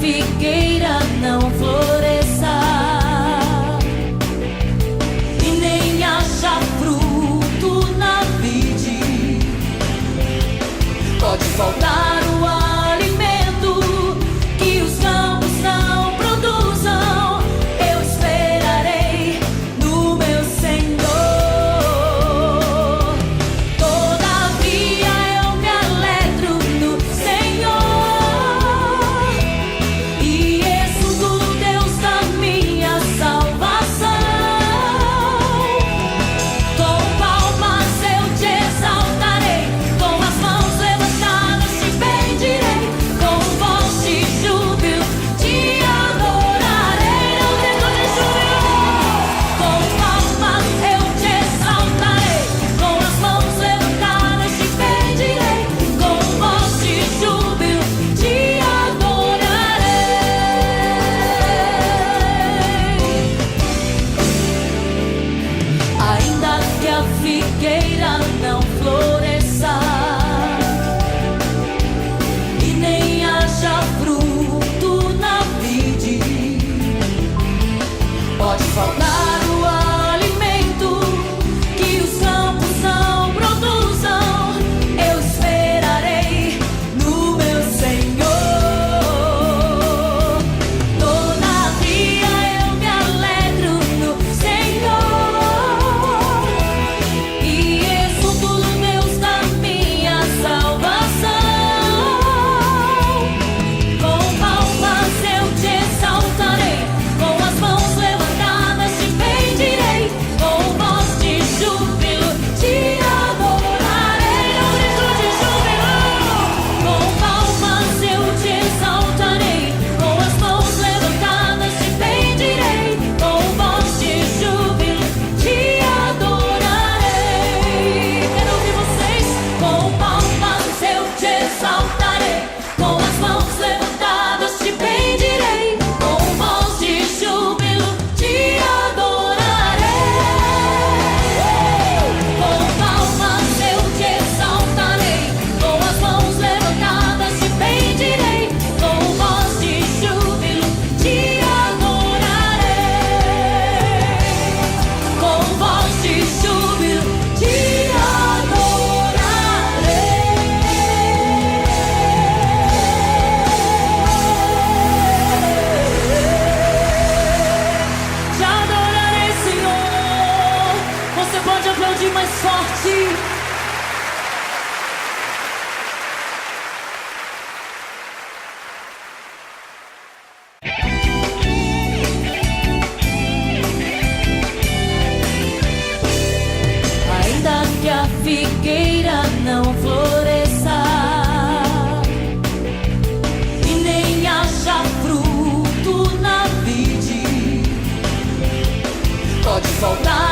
figueira não floresça e nem haja fruto na vide, pode faltar o alimento que os campos não produzam, eu esperarei no meu Senhor. Todavia eu me alegro no Senhor e exulto Deus da minha salvação. Com palmas eu te exaltarei, com as mãos levantadas te bendirei, com voz de júbilo te adorarei. Não grito de júbilo. Com palmas eu te exaltarei, com as mãos levantadas te bendirei, com voz de júbilo te adorarei. Ainda que a figueira não floresça e nem haja fruto na vide, pode faltar o alimento que os campos não produzam, eu esperarei no meu Senhor. Todavia eu me alegro no Senhor e exulto no Deus da minha salvação. Com palmas eu te exaltarei, com as mãos levantadas te bendirei, com voz de júbilo te adorarei. Não grito de júbilo. Com palmas eu te exaltarei, com as mãos levantadas te bendirei, com voz de júbilo te adorarei. Quero ouvir vocês. Com palmas eu te exaltarei, com as mãos levantadas te bendirei, com voz de júbilo te adorarei. Com palmas eu te exaltarei, com as mãos levantadas te bendirei, com voz de júbilo te adorarei. Com voz de júbilo te adorarei. Te adorarei, Senhor. Você pode aplaudir mais forte. Ainda que a figueira não floresça e nem haja fruto na vide, pode faltar